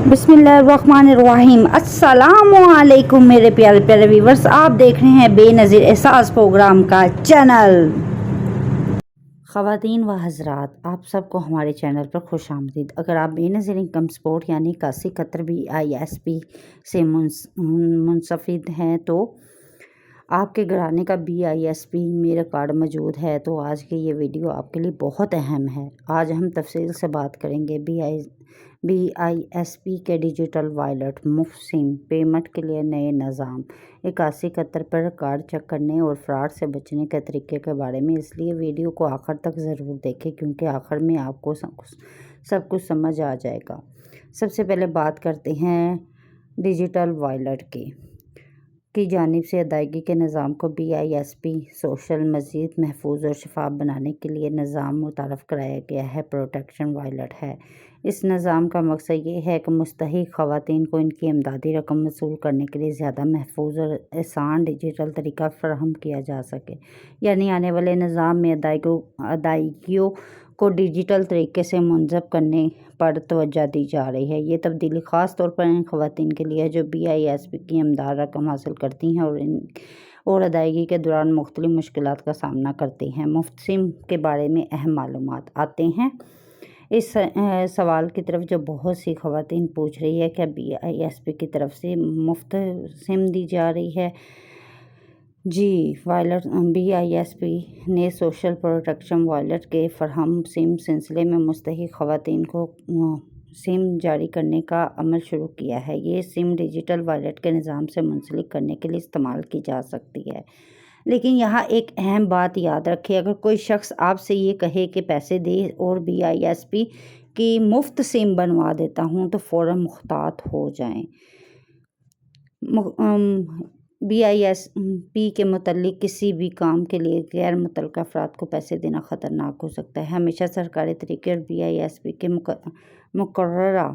बिस्मिल्लाहिर्रहमानिर्रहीम। अस्सलामुअलैकुम मेरे प्यारे प्यारे व्यूवर्स, आप देख रहे हैं बेनज़ीर एहसास प्रोग्राम का चैनल। ख़वातीन व हज़रात, आप सबको हमारे चैनल पर खुश आमदीद। अगर आप बेनज़ीर इनकम सपोर्ट यानी कासी कतर BISP से मुंसफ़िद हैं तो आपके घराने का BISP मेरा कार्ड मौजूद है, तो आज की ये वीडियो आपके लिए बहुत अहम है। आज हम तफसील से बात करेंगे BISP के डिजिटल वॉलेट, मुफ्त सिम पेमेंट के लिए नए निज़ाम, 8171 पर कार्ड चेक करने और फ्रॉड से बचने के तरीके के बारे में। इसलिए वीडियो को आखिर तक ज़रूर देखें, क्योंकि आखिर में आपको सब कुछ समझ आ जाएगा। सबसे पहले बात करते हैं डिजिटल वॉलेट की जानिब से अदायगी के निज़ाम को BISP सोशल मज़ीद महफूज और शफाफ बनाने के लिए निज़ाम मुतारफ़ कराया गया है। प्रोटेक्शन वॉलेट है। इस निज़ाम का मकसद ये है कि मुस्तहिक़ ख़वातीन को इनकी इमदादी रकम वसूल करने के लिए ज़्यादा महफूज और आसान डिजिटल तरीका फ़राहम किया जा सके। यानी आने वाले निज़ाम में अदायगियों को डिजिटल तरीके से मुंज़ब करने पर तवज्जो दी जा रही है। ये तब्दीली ख़ास तौर पर इन ख़वातीन के लिए जो BISP की इमदाद रकम हासिल करती हैं और अदायगी के दौरान मुख्तलिफ़ मुश्किलात का सामना करती हैं। मुफ्त सिम के बारे में अहम मालूमात। आते हैं इस सवाल की तरफ जो बहुत सी ख़वातीन पूछ रही है, क्या BISP की तरफ से मुफ्त सिम दी जा रही है? जी, BISP ने सोशल प्रोटेक्शन वॉलेट के फरहम सिम सिलसिले में मुस्तहिक़ ख़वातीन को सिम जारी करने का अमल शुरू किया है। ये सिम डिजिटल वॉलेट के निज़ाम से मुंसलिक करने के लिए इस्तेमाल की जा सकती है। लेकिन यहाँ एक अहम बात याद रखें, अगर कोई शख्स आपसे ये कहे कि पैसे दे और BISP की मुफ्त सिम बनवा देता हूँ, तो फ़ौरन मुख्तात हो जाएं। BISP के मुतल्लिक़ किसी भी काम के लिए गैर मुतल्लका अफराद को पैसे देना ख़तरनाक हो सकता है। हमेशा सरकारी तरीके और BISP के मुकर्ररा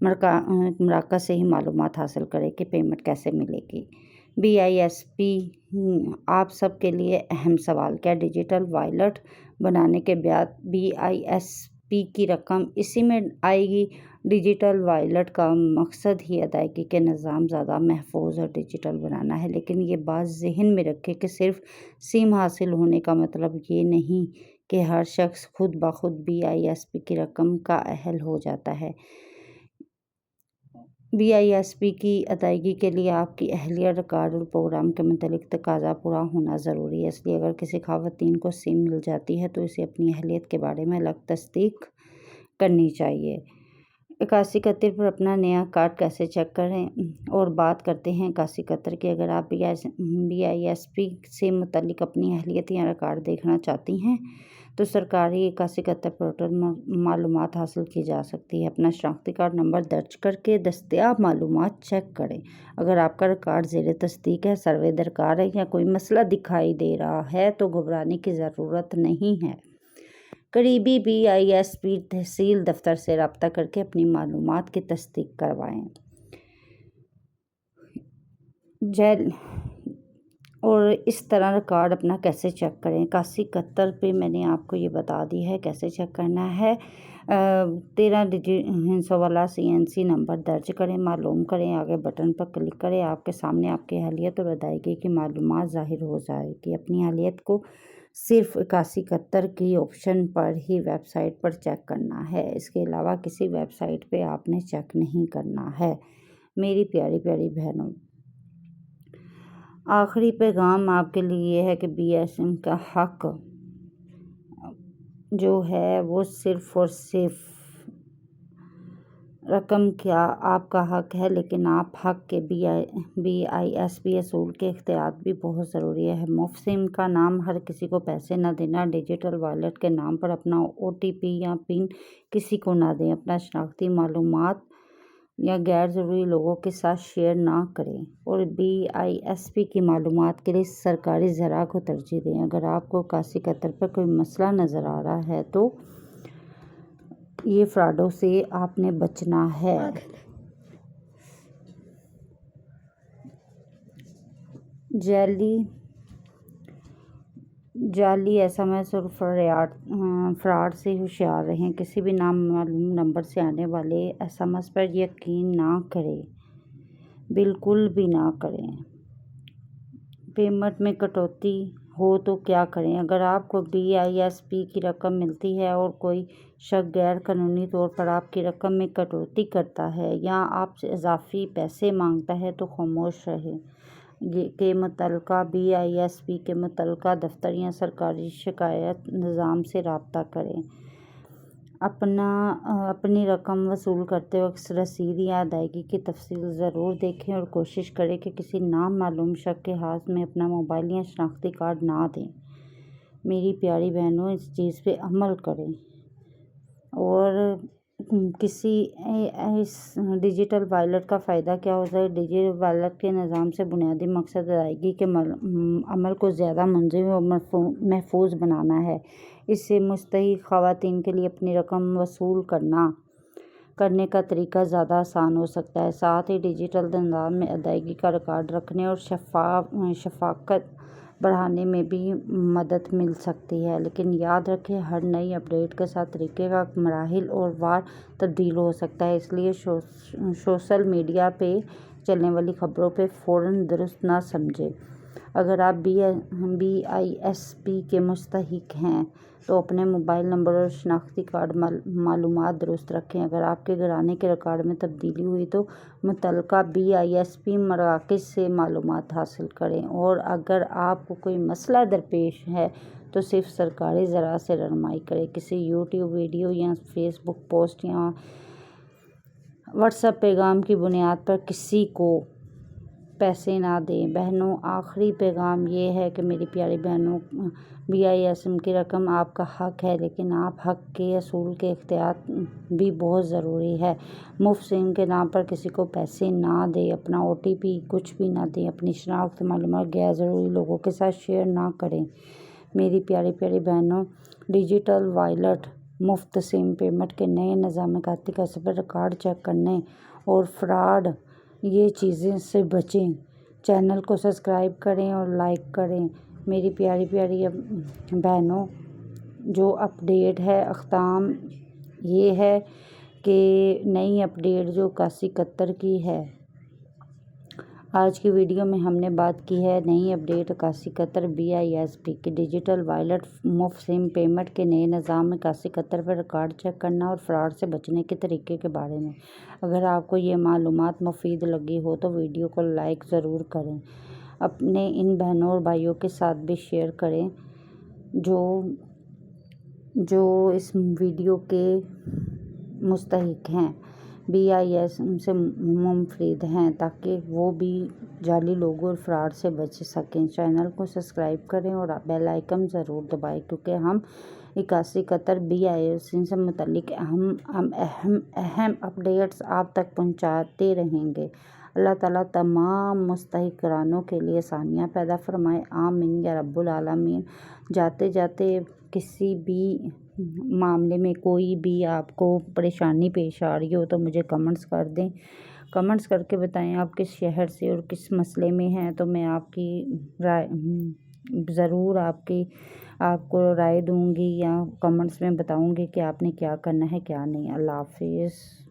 मराकज़ से ही मालूमात हासिल करें कि पेमेंट कैसे मिलेगी। BISP आप सब के लिए अहम सवाल, क्या डिजिटल वॉलेट बनाने के बाद BISP की रकम इसी में आएगी? डिजिटल वॉलेट का मकसद ही अदायगी के निज़ाम ज़्यादा महफूज और डिजिटल बनाना है। लेकिन ये बात ज़हन में रखें कि सिर्फ सिम हासिल होने का मतलब ये नहीं कि हर शख्स खुद ब खुद BISP की रकम का अहल हो जाता है। BISP की अदायगी के लिए आपकी अहलियत, रिकॉर्ड और प्रोग्राम के मुतालिक तकाज़ा पूरा होना ज़रूरी है। इसलिए अगर किसी ख़वातीन को सिम मिल जाती है तो इसे अपनी अहलियत के बारे में अलग तस्दीक करनी चाहिए। 8171 पर अपना नया कार्ड कैसे चेक करें, और बात करते हैं 8171 की। अगर आप BISP से मुतल्लिक अपनी अहलियत या रिकॉर्ड देखना चाहती हैं तो सरकारी 8171 पोर्टल में मालूमात हासिल की जा सकती है। अपना शनाख्ती कार्ड नंबर दर्ज करके दस्तयाब मालूमात चेक करें। अगर आपका रिकॉर्ड ज़ेर तस्दीक है, सर्वे दरकार है या कोई मसला दिखाई दे रहा है तो घबराने की ज़रूरत नहीं है। करीबी BISP तहसील दफ्तर से रब्ता करके अपनी मालूमात की तस्दीक करवाएं। और इस तरह रिकॉर्ड अपना कैसे चेक करें, 8171 पे मैंने आपको ये बता दी है कैसे चेक करना है। 13 डिजिट हिंसों वाला CNC नंबर दर्ज करें, मालूम करें, आगे बटन पर क्लिक करें। आपके सामने आपकी अहलियत और अदायगी की मालूमात ज़ाहिर हो जाएगी। अपनी अहलियत को सिर्फ 8171 की ऑप्शन पर ही वेबसाइट पर चेक करना है। इसके अलावा किसी वेबसाइट पे आपने चेक नहीं करना है। मेरी प्यारी प्यारी बहनों, आखिरी पैगाम आपके लिए है कि BISP का हक जो है वो सिर्फ और सिर्फ रकम क्या आपका हक है, लेकिन आप हक के BISP असूल के एहतियात भी बहुत ज़रूरी है। मुफ्त सिम का नाम हर किसी को पैसे न देना। डिजिटल वॉलेट के नाम पर अपना OTP या पिन किसी को ना दें। अपना शनाख्ती मालूमात या गैर ज़रूरी लोगों के साथ शेयर ना करें। और BISP की मालूमात के लिए सरकारी ज़रा को तरजीह दें। अगर आपको 8171 पर कोई मसला नज़र आ रहा है तो ये फ्रॉडों से आपने बचना है। جعلی SMS اور فراڈ سے ہوشیار رہیں۔ کسی بھی نامعلوم نمبر سے آنے والے SMS پر یقین نہ کریں، بالکل بھی نہ کریں۔ پیمنٹ میں کٹوتی ہو تو کیا کریں؟ اگر آپ کو BISP کی رقم ملتی ہے اور کوئی شخص غیر قانونی طور پر آپ کی رقم میں کٹوتی کرتا ہے یا آپ سے اضافی پیسے مانگتا ہے تو خاموش رہیں کہ متعلقہ BISP کے متعلقہ دفتر یا سرکاری شکایت نظام سے رابطہ کریں۔ اپنی رقم وصول کرتے وقت رسید یا ادائیگی کی تفصیل ضرور دیکھیں اور کوشش کریں کہ کسی نامعلوم شخص کے ہاتھ میں اپنا موبائل یا شناختی کارڈ نہ دیں۔ میری پیاری بہنوں، اس چیز پہ عمل کریں اور اس ڈیجیٹل وائلیٹ کا فائدہ کیا ہوتا ہے؟ ڈیجیٹل وائلیٹ کے نظام سے بنیادی مقصد ادائیگی کے عمل کو زیادہ منظم اور محفوظ بنانا ہے۔ اس سے مستحق خواتین کے لیے اپنی رقم وصول کرنے کا طریقہ زیادہ آسان ہو سکتا ہے۔ ساتھ ہی ڈیجیٹل نظام میں ادائیگی کا ریکارڈ رکھنے اور شفافیت بڑھانے میں بھی مدد مل سکتی ہے۔ لیکن یاد رکھیں، ہر نئی اپڈیٹ کے ساتھ طریقے کا مراحل وار تبدیل ہو سکتا ہے، اس لیے سوشل میڈیا پہ چلنے والی خبروں پہ فوراً درست نہ سمجھیں۔ اگر آپ BISP کے مستحق ہیں تو اپنے موبائل نمبر اور شناختی کارڈ معلومات درست رکھیں۔ اگر آپ کے گھرانے کے ریکارڈ میں تبدیلی ہوئی تو متعلقہ BISP مراکز سے معلومات حاصل کریں، اور اگر آپ کو کوئی مسئلہ درپیش ہے تو صرف سرکاری ذرائع سے رہنمائی کریں۔ کسی YouTube ویڈیو یا فیس بک پوسٹ یا WhatsApp پیغام کی بنیاد پر کسی کو پیسے نہ دیں۔ بہنوں، آخری پیغام یہ ہے کہ میری پیاری بہنوں، BISP کی رقم آپ کا حق ہے، لیکن آپ حق کے اصول کے احتیاط بھی بہت ضروری ہے۔ مفت سم کے نام پر کسی کو پیسے نہ دیں، اپنا OTP کچھ بھی نہ دیں، اپنی شناختی معلومات غیر ضروری لوگوں کے ساتھ شیئر نہ کریں۔ میری پیاری بہنوں، ڈیجیٹل وائلیٹ، مفت سم پیمنٹ کے نئے نظام کاتی کا سفر، ریکارڈ چیک کرنے اور فراڈ، یہ چیزیں سے بچیں۔ چینل کو سبسکرائب کریں اور لائک کریں۔ میری پیاری بہنوں، جو اپڈیٹ ہے، اختتام یہ ہے کہ نئی اپڈیٹ جو 8171 کی ہے، آج کی ویڈیو میں ہم نے بات کی ہے نئی اپڈیٹ 8171 BISP کی۔ ڈیجیٹل وائلیٹ، مفت سم پیمنٹ کے نئے نظام 8171 پر ریکارڈ چیک کرنا اور فراڈ سے بچنے کے طریقے کے بارے میں۔ اگر آپ کو یہ معلومات مفید لگی ہو تو ویڈیو کو لائک ضرور کریں، اپنے ان بہنوں اور بھائیوں کے ساتھ بھی شیئر کریں جو اس ویڈیو کے مستحق ہیں، BISP سے منفرد ہیں، تاکہ وہ بھی جعلی لوگوں اور فراڈ سے بچ سکیں۔ چینل کو سبسکرائب کریں اور بیل آئیکن ضرور دبائیں، کیونکہ ہم 8171 BISP سے متعلق اہم اپڈیٹس آپ تک پہنچاتے رہیں گے۔ اللہ تعالیٰ تمام مستحق گھرانوں کے لیے آسانیاں پیدا فرمائے، آمین یا رب العالمین۔ جاتے جاتے کسی بھی معاملے میں کوئی بھی آپ کو پریشانی پیش آ رہی ہو تو مجھے کمنٹس کر دیں، کمنٹس کر کے بتائیں آپ کس شہر سے اور کس مسئلے میں ہیں، تو میں آپ کی رائے ضرور آپ کو رائے دوں گی یا کمنٹس میں بتاؤں گی کہ آپ نے کیا کرنا ہے کیا نہیں۔ اللہ حافظ۔